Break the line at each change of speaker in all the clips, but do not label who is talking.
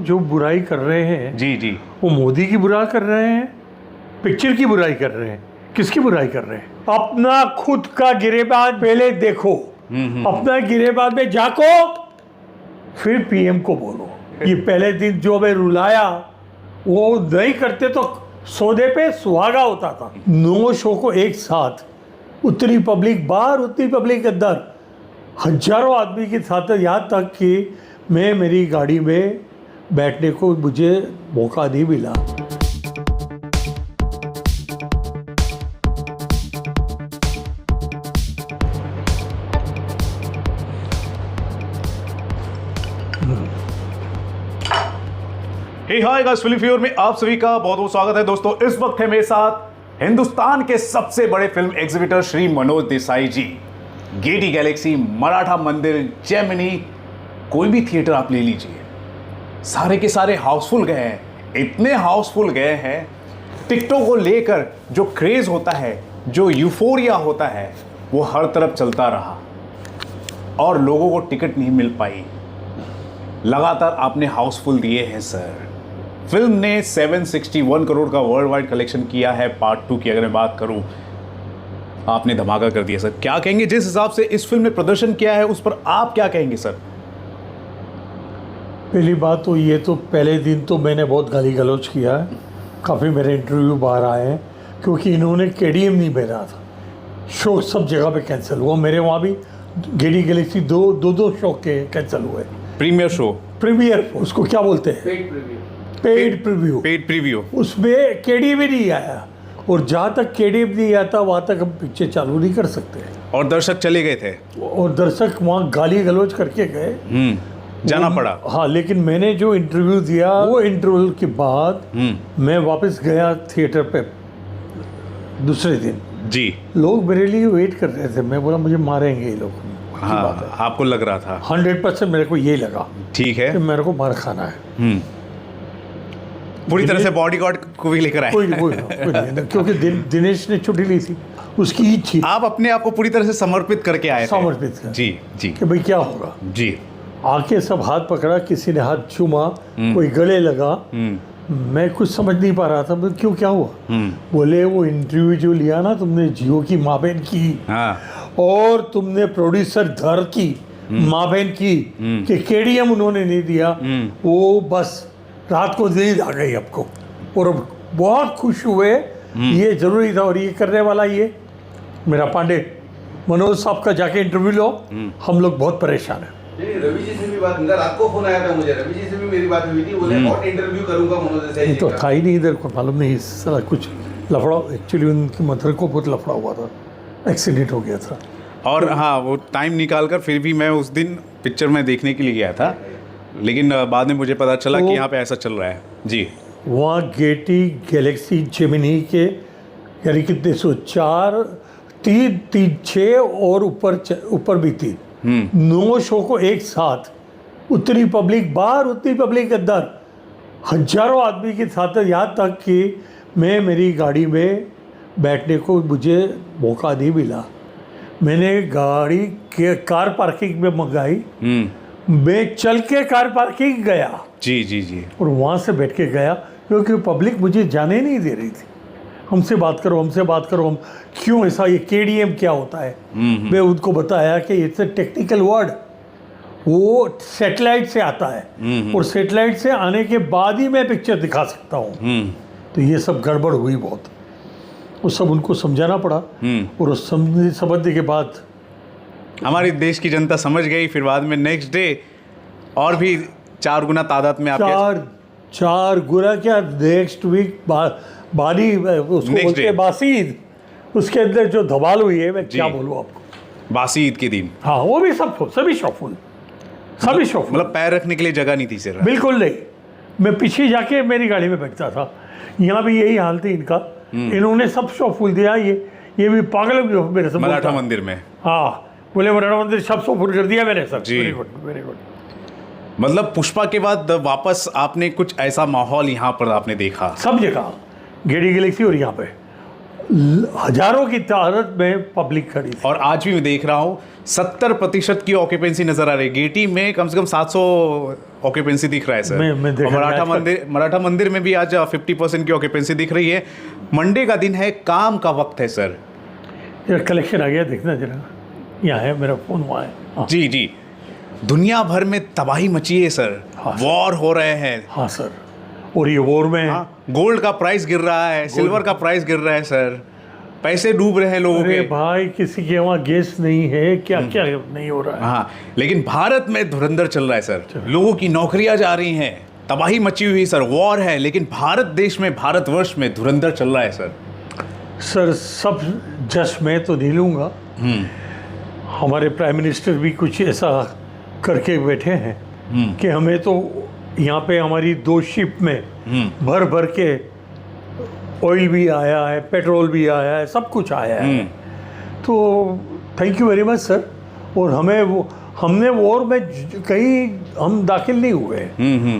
जो बुराई कर रहे हैं
जी जी,
वो मोदी की बुराई कर रहे हैं, पिक्चर की बुराई कर रहे हैं, किसकी बुराई कर रहे हैं? अपना खुद का गिरेबाज पहले देखो, अपना गिरेबाज में झांको, फिर पीएम को बोलो। ये पहले दिन जो हमें रुलाया वो नहीं करते तो सौदे पे सुहागा होता था। 9 शो को एक साथ, उतनी पब्लिक बाहर उतनी पब्लिक अंदर, हजारों आदमी के साथ, यहाँ तक कि मैं मेरी गाड़ी में बैठने को मुझे मौका नहीं मिला।
हाय गाइस, फिल्म फ्यूर में आप सभी का बहुत बहुत स्वागत है दोस्तों। इस वक्त है मेरे साथ हिंदुस्तान के सबसे बड़े फिल्म एग्जीबिटर श्री मनोज देसाई जी। गेटी गैलेक्सी, मराठा मंदिर, जेमिनी, कोई भी थिएटर आप ले लीजिए, सारे के सारे हाउसफुल गए हैं। इतने हाउसफुल गए हैं, टिकटों को लेकर जो क्रेज होता है, जो यूफोरिया होता है, वो हर तरफ चलता रहा और लोगों को टिकट नहीं मिल पाई। लगातार आपने हाउसफुल दिए हैं सर। फिल्म ने 761 करोड़ का वर्ल्ड वाइड कलेक्शन किया है। पार्ट 2 की अगर मैं बात करूं, आपने धमाका कर दिया सर। क्या कहेंगे, जिस हिसाब से इस फिल्म ने प्रदर्शन किया है उस पर आप क्या कहेंगे सर?
पहली बात तो ये, तो पहले दिन तो मैंने बहुत गाली गलौज किया है, काफ़ी मेरे इंटरव्यू बाहर आए हैं, क्योंकि इन्होंने केडीएम नहीं भेजा था। शो सब जगह पे कैंसिल हुआ, मेरे वहाँ भी गेटी गैलेक्सी दो शो के कैंसिल हुए।
प्रीमियर शो,
प्रीमियर, उसको क्या बोलते हैं, पेड प्रीव्यू, उसमें केडीएम ही नहीं आया, और जहाँ तक केडीएम नहीं आता वहाँ तक हम पिक्चर चालू नहीं कर सकते।
और दर्शक चले गए थे,
और दर्शक वहाँ गाली गलौज करके गए,
जाना पड़ा।
हाँ, लेकिन मैंने जो इंटरव्यू दिया, वो इंटरव्यू के बाद मैं वापस गया थिएटर पे दूसरे दिन
जी।
लोग मेरे लिए वेट कर रहे थे। मैं बोला मुझे मारेंगे ये लोग।
हाँ, आपको लग रहा था?
100% मेरे को ये लगा,
ठीक है,
कि मेरे को मार खाना है।
पूरी तरह से बॉडीगार्ड को भी लेकर आए।
कोई नहीं, क्योंकि दिनेश ने छुट्टी ली थी, उसकी ही थी।
आप अपने आप को पूरी तरह से समर्पित करके आए थे?
समर्पित कर, जी
जी,
कि भाई क्या होगा
जी।
आके सब हाथ पकड़ा, किसी ने हाथ चूमा, कोई गले लगा। मैं कुछ समझ नहीं पा रहा था, मैं क्यों, क्या हुआ? बोले वो इंटरव्यू जो लिया ना तुमने जियो की माँ बहन की, और तुमने प्रोड्यूसर धर की माँ बहन की, कि केडीएम उन्होंने नहीं दिया, वो बस रात को नींद आ गई आपको, और बहुत खुश हुए। ये जरूरी था, और ये करने वाला ये मेरा पांडे मनोज साहब का जाके इंटरव्यू लो, हम लोग बहुत परेशान हैं।
रवि जी से भी बात, रात को फोन आया था मुझे, रवि जी से भी मेरी बात हुई थी, बोले और इंटरव्यू करूंगा मनोज देसाई जी का।
तो था ही नहीं, इधर को मालूम नहीं, सारा कुछ लफड़ा, एक्चुअली उनकी मदर को बहुत लफड़ा हुआ था, एक्सीडेंट हो गया था।
और हाँ, वो टाइम निकाल कर फिर भी मैं उस दिन पिक्चर में देखने के लिए गया था, लेकिन बाद में मुझे पता चला कि यहाँ पे ऐसा चल रहा है जी।
वहाँ गेटी गैलेक्सी जेमिनी के यानी कितने 104, 3, 6 और ऊपर भी 3, 9 शो को एक साथ, उतनी पब्लिक बाहर उतनी पब्लिक अंदर, हजारों आदमी के साथ, यहाँ तक कि मैं मेरी गाड़ी में बैठने को मुझे मौका नहीं मिला। मैंने गाड़ी के कार पार्किंग में मंगाई, मैं चल के कार पार्किंग गया,
जी जी जी,
और वहाँ से बैठ के गया, क्योंकि पब्लिक मुझे जाने नहीं दे रही थी। हमसे बात करो, हमसे बात करो, हम क्यों ऐसा, ये केडीएम क्या होता है? मैं उनको बताया कि इट्स अ टेक्निकल वर्ड, वो सैटेलाइट से आता है, और सैटेलाइट से आने के बाद ही मैं पिक्चर दिखा सकता हूँ। तो ये सब गड़बड़ हुई बहुत, वो सब उनको समझाना पड़ा, और उस समझने के बाद
हमारी देश की जनता समझ गई। फिर बाद में नेक्स्ट डे और भी 4 गुना तादाद में आप
चार गुना क्या, नेक्स्ट वीक बारी उसको बोलते हैं बासी ईद, उसके अंदर जो धमाल हुई है, मैं क्या बोलूँ आपको।
बासी ईद के दिन,
हाँ, वो भी सभी शॉफुल, सभी शॉफुल,
मतलब पैर रखने के लिए जगह नहीं थी सिर्फ।
बिल्कुल नहीं। मैं पीछे जाके मेरी गाड़ी में बैठता था, यहाँ भी यही हाल थी इनका। इन्होंने सब शॉफुल दिया, ये भी पागल मेरे से
मराठा मंदिर में।
हाँ, बोले मराठा मंदिर सब शॉफुल कर दिया मैंने sir. Very good, very good.
मतलब पुष्पा के बाद वापस आपने कुछ ऐसा माहौल यहाँ पर आपने देखा?
सब जगह, गेटी गैलेक्सी और यहाँ पे हजारों की तादाद में पब्लिक खड़ी थी।
और आज भी मैं देख रहा हूँ 70% की ऑक्यूपेंसी नजर आ रही है। गेटी में कम से कम 700 ऑक्यूपेंसी दिख रहा है सर।
मैं देखा
और
नहीं
मराठा मंदिर में भी आज 50% की ऑक्यूपेंसी दिख रही है। मंडे का दिन है, काम का वक्त है सर।
यार कलेक्शन आ गया, देखना जरा, यहाँ है मेरा फ़ोन, वहाँ है। हाँ।
जी जी, दुनिया भर में तबाही मची है सर।
हाँ सर।
वॉर हो रहे हैं।
हाँ सर, और ये वॉर में
गोल्ड का प्राइस गिर रहा है, सिल्वर का प्राइस गिर रहा है सर। पैसे डूब रहे हैं लोगों
अरे
के।
भाई किसी के वहाँ गैस नहीं है, क्या क्या नहीं हो रहा है।
हाँ, लेकिन भारत में धुरंधर चल रहा है सर। लोगों की नौकरियां जा रही हैं, तबाही मची हुई सर, वॉर है, लेकिन भारत देश में, भारतवर्ष में धुरंधर चल रहा है सर।
सर सब जश मैं तो नहीं लूँगा, हमारे प्राइम मिनिस्टर भी कुछ ऐसा करके बैठे हैं कि हमें तो यहाँ पे हमारी 2 शिप में भर भर के ऑयल भी आया है, पेट्रोल भी आया है, सब कुछ आया है। तो thank you very much sir. और हमने वॉर में कहीं हम दाखिल नहीं हुए,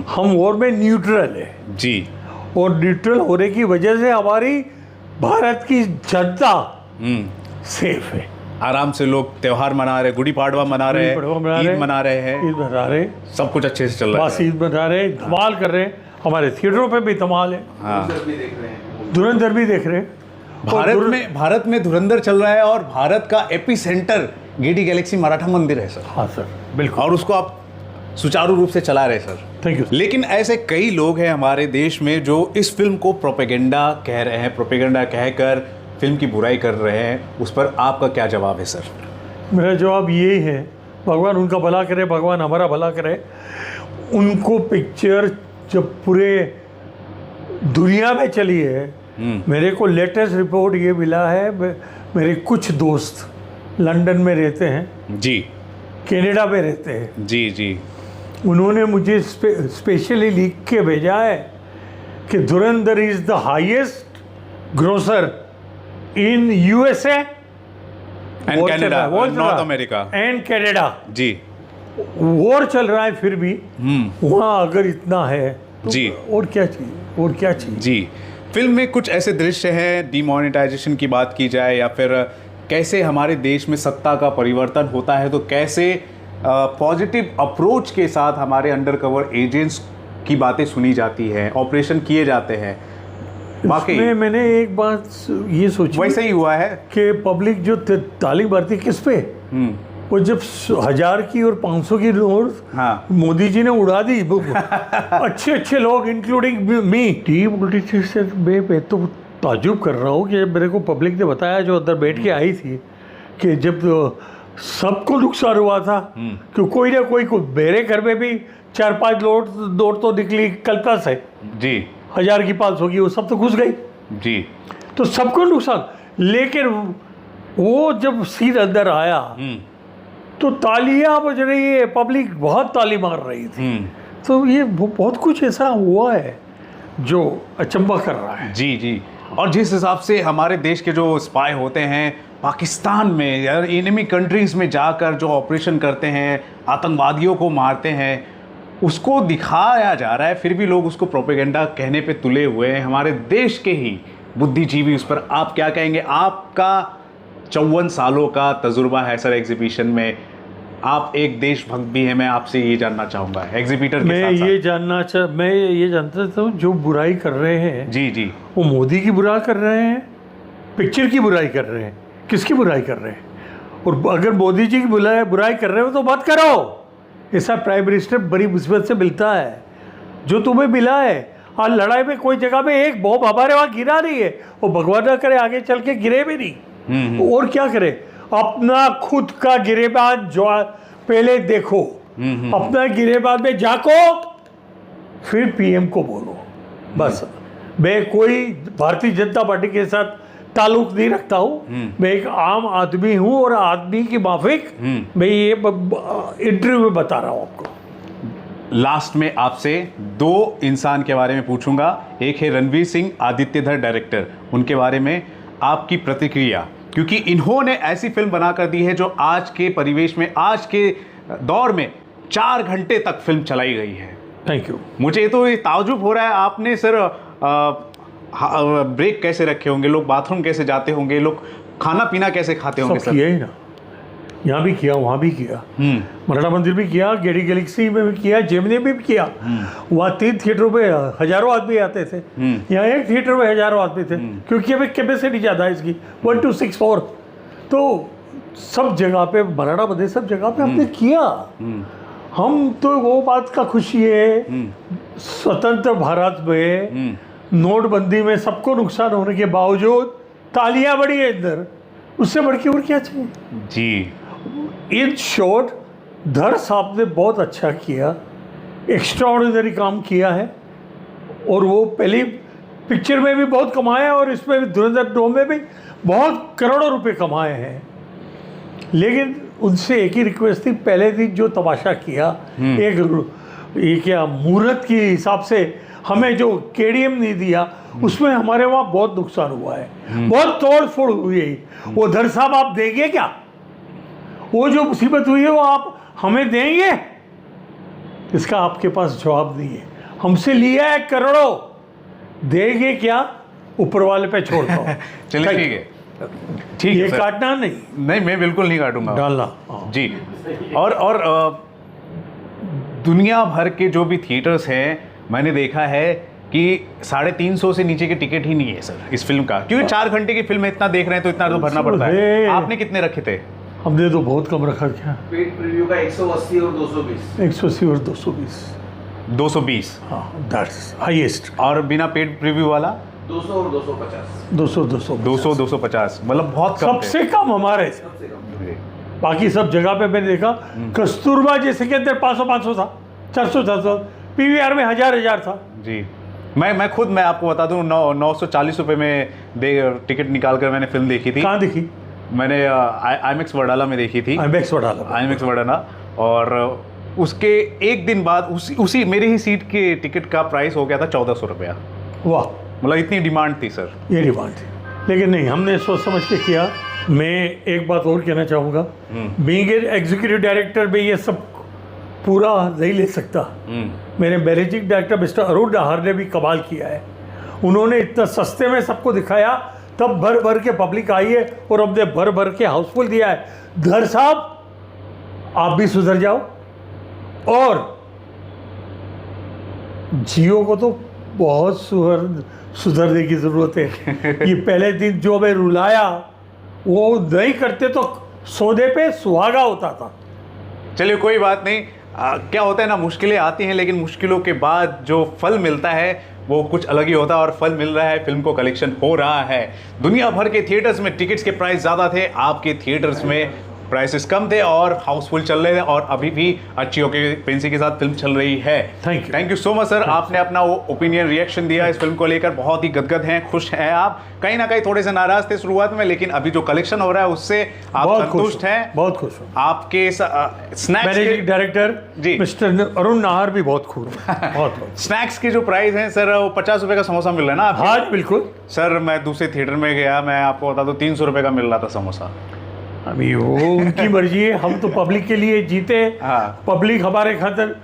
हम वॉर में न्यूट्रल है
जी।
और न्यूट्रल होने की वजह से हमारी भारत की जनता सेफ है।
आराम से लोग त्योहार मना रहे, गुड़ी पाड़वा मना रहे हैं, ईद मना रहे हैं,
ईद मना रहे,
सब कुछ अच्छे से चल रहा है।
बस ईद मना रहे, धमाल कर रहे हैं, हमारे थिएटरों पे भी धमाल है।
हाँ,
धुरंधर भी देख रहे हैं।
भारत में धुरंधर चल रहा है और भारत का AP centre Getty Galaxy Maratha मंदिर है सर।
हाँ सर, बिल्कुल।
और उसको आप सुचारू रूप से चला रहे सर।
Thank you.
लेकिन ऐसे कई लोग हैं हमारे देश में जो इस फिल्म को प्रोपेगेंडा कह रहे हैं, प्रोपेगेंडा कहकर फिल्म की बुराई कर रहे हैं। उस पर आपका क्या जवाब है सर?
मेरा जवाब ये है, भगवान उनका भला करे, भगवान हमारा भला करे। उनको पिक्चर जब पूरे दुनिया में चली है, मेरे को लेटेस्ट रिपोर्ट ये मिला है, मेरे कुछ दोस्त लंदन में रहते हैं
जी,
कनाडा में रहते हैं
जी जी,
उन्होंने मुझे स्पेशली लिख के भेजा है कि Dhurandhar is the highest grosser in USA
and Canada, North America
and Canada.
जी,
वॉर चल रहा है फिर भी वहाँ अगर इतना है तो
जी,
और क्या चाहिए, और क्या चाहिए
जी। फिल्म में कुछ ऐसे दृश्य हैं, डिमोनेटाइजेशन की बात की जाए या फिर कैसे हमारे देश में सत्ता का परिवर्तन होता है, तो कैसे पॉजिटिव अप्रोच के साथ हमारे अंडरकवर एजेंट्स की बातें सुनी जाती हैं, ऑपरेशन किए जाते हैं। वाकई
मैंने एक बात ये सोची,
वैसे ही हुआ है
कि पब्लिक जो ताली मारती किस पे, वो जब 1000 की और 500 की नोट
हाँ,
मोदी जी ने उड़ा दी। अच्छे अच्छे लोग इंक्लूडिंग मी, टीम में तो ताजुब कर रहा हूँ कि मेरे को पब्लिक ने बताया जो अंदर बैठ के आई थी कि जब सबको नुकसान हुआ था कि कोई ना कोई मेरे घर में भी 4-5 नोट तो निकली कल्पना से
जी,
1000 की 500 की, वो सब तो घुस गई
जी,
तो सबको नुकसान। लेकिन वो जब सीन अंदर आया तो तालियां बज रही है, पब्लिक बहुत ताली मार रही थी। तो ये बहुत कुछ ऐसा हुआ है जो अचंभा कर रहा है।
जी जी। और जिस हिसाब से हमारे देश के जो स्पाई होते हैं पाकिस्तान में या एनिमी कंट्रीज़ में जाकर जो ऑपरेशन करते हैं, आतंकवादियों को मारते हैं, उसको दिखाया जा रहा है, फिर भी लोग उसको प्रोपेगेंडा कहने पे तुले हुए हैं। हमारे देश के ही बुद्धिजीवी उस पर आप क्या कहेंगे? आपका 54 सालों का तजुर्बा है सर एग्जीबिशन में, आप एक देशभक्त भी हैं, मैं आपसे ये जानना चाहूँगा एग्जीबिटर के
मैं
साथ
ये जानता था जो बुराई कर रहे हैं
जी जी,
वो मोदी की बुराई कर रहे हैं, पिक्चर की बुराई कर रहे हैं, किसकी बुराई कर रहे हैं? और अगर मोदी जी की बुराई कर रहे हो तो मत करो। ऐसा प्राइम मिनिस्टर बड़ी मुसीबत से मिलता है, जो तुम्हें मिला है। आज लड़ाई में कोई जगह में एक बॉम्ब हमारे वहाँ गिरा नहीं है, वो भगवान ना करे आगे चल के गिरे भी नहीं। और क्या करे, अपना खुद का गिरेबाज जो पहले देखो, अपना गिरेबाज में जाको, फिर पीएम को बोलो। बस मैं कोई भारतीय जनता पार्टी के साथ ताल्लुक नहीं रखता हूँ, मैं एक आम आदमी हूँ और आदमी की माफिक मैं ये इंटरव्यू में बता रहा हूँ आपको।
लास्ट में आपसे 2 इंसान के बारे में पूछूंगा। एक है रणवीर सिंह, आदित्यधर डायरेक्टर, उनके बारे में आपकी प्रतिक्रिया, क्योंकि इन्होंने ऐसी फिल्म बनाकर दी है जो आज के परिवेश में, आज के दौर में 4 घंटे तक फिल्म चलाई गई है।
Thank you.
मुझे तो ये ताज्जुब हो रहा है, आपने सर ब्रेक कैसे रखे होंगे, लोग बाथरूम कैसे जाते होंगे, लोग खाना पीना कैसे खाते होंगे
सब
सर?
किया ही ना, यहाँ भी किया, वहाँ भी किया, मराठा मंदिर भी किया, गेटी गैलेक्सी में भी किया, जेमिनी में भी किया। वहाँ 3 थिएटरों पे हजारों आदमी आते थे, यहाँ 1 थिएटर में हजारों आदमी थे, क्योंकि अभी कैपेसिटी ज़्यादा है इसकी 1264। तो सब जगह पे मराठा मंदिर, सब जगह पे हमने किया। हम तो वो बात का खुशी है, स्वतंत्र भारत में नोटबंदी में सबको नुकसान होने के बावजूद तालियां बड़ी है इधर, उससे बढ़ के और क्या चाहिए
जी।
इन शॉर्ट धर साहब ने बहुत अच्छा किया, एक्स्ट्राऑर्डिनरी काम किया है, और वो पहली पिक्चर में भी बहुत कमाया और इसमें भी धुरंधर 2 में भी बहुत करोड़ों रुपए कमाए हैं। लेकिन उनसे एक ही रिक्वेस्ट थी, पहले दिन जो तमाशा किया, ये क्या मुहूर्त के हिसाब से हमें जो केडीएम नहीं दिया, उसमें हमारे वहाँ बहुत नुकसान हुआ है, बहुत तोड़ फोड़ हुई है। वो धर साहब आप देंगे क्या? वो जो मुसीबत हुई है वो आप हमें देंगे? इसका आपके पास जवाब नहीं है। हमसे लिया है करोड़ों, देंगे क्या? ऊपर वाले पे छोड़ता हूँ।
चलिए ठीक है, ठीक
ये
है सर।
काटना नहीं,
नहीं मैं बिल्कुल नहीं काटूंगा,
डालना। हाँ।
जी। और दुनिया भर के जो भी थिएटर्स हैं, मैंने देखा है कि 350 से नीचे के टिकट ही नहीं है सर इस फिल्म का, क्योंकि 4 घंटे की फिल्म है, इतना देख रहे हैं तो इतना तो भरना पड़ता है। आपने कितने रखे थे?
हमने तो बहुत कम रखा क्या,
पेड प्रीव्यू का 180 और 220।
180 और 220।
220,
हाँ, दैट्स हाईएस्ट।
और बिना पेड प्रीव्यू वाला
200 और 250।
200
250, मतलब बहुत कम थे।
सबसे कम हमारे।
सबसे कम।
बाकी सब जगह पे मैंने देखा, कस्तूरबा जैसे के अंदर 500 था, 400 पीवीआर में 1000 था।
जी। मैं खुद मैं आपको बता दूं, 940 रुपये में टिकट निकाल कर मैंने फिल्म देखी थी।
कहाँ देखी?
मैंने IMAX वडाला में देखी थी।
IMAX वडाला।
IMAX वडाला, और उसके एक दिन बाद उसी मेरे ही सीट के टिकट का प्राइस हो गया था 1400 रुपया।
वाह,
मतलब इतनी डिमांड थी सर।
ये डिमांड थी, लेकिन नहीं, हमने सोच समझ के किया। मैं एक बात और कहना चाहूँगा, बीइंग एग्जीक्यूटिव डायरेक्टर में ये सब पूरा नहीं ले सकता। मेरे managing director mister Arun Nahar ने भी कमाल किया है। उन्होंने इतना सस्ते में सबको दिखाया, तब भर भर के पब्लिक आई है, और हमने भर भर के हाउसफुल दिया है। धर साहब आप भी सुधर जाओ, और जियो को तो बहुत सुधरने की ज़रूरत है। ये पहले दिन जो हमें रुलाया, वो नहीं करते तो सौदे पे सुहागा होता था।
चलिए कोई बात नहीं। क्या होता है ना, मुश्किलें आती हैं, लेकिन मुश्किलों के बाद जो फल मिलता है वो कुछ अलग ही होता है, और फल मिल रहा है, फिल्म को कलेक्शन हो रहा है। दुनिया भर के थिएटर्स में टिकट्स के प्राइस ज़्यादा थे, आपके थिएटर्स में प्राइसेस कम थे और हाउसफुल चल रहे थे, और अभी भी अच्छी ऑक्यूपेंसी के साथ फिल्म चल रही है। Thank you so much sir, आपने अपना वो ओपिनियन रिएक्शन दिया इस फिल्म को लेकर। बहुत ही गदगद हैं, खुश हैं आप, कहीं ना कहीं थोड़े से नाराज थे शुरुआत में, लेकिन अभी जो कलेक्शन हो रहा है उससे आप संतुष्ट हैं?
बहुत खुश हूँ।
आपके स्नैक्स
मैनेजिंग डायरेक्टर
जी
मिस्टर अरुण नाहर भी बहुत खुश हैं। बहुत
स्नैक्स के जो प्राइस हैं सर, वो 50 रुपए का समोसा मिल रहा है ना आपके?
हाँ बिल्कुल
सर, मैं दूसरे थिएटर में गया, मैं आपको बता दूं 300 रुपए का मिल रहा था समोसा।
अभी वो उनकी मर्जी है, हम तो पब्लिक के लिए जीते।
हाँ।
पब्लिक हमारे खातिर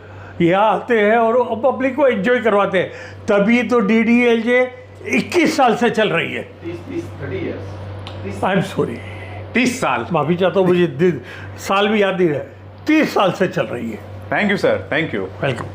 यहाँ आते हैं और पब्लिक को एंजॉय करवाते हैं, तभी तो DDLJ 21 साल से चल रही है।
30 years।
आई एम सॉरी,
30 साल,
माफ़ी चाहता हूँ, मुझे साल भी याद नहीं रहे, 30 साल से चल रही है।
Thank you sir, thank you.
Welcome.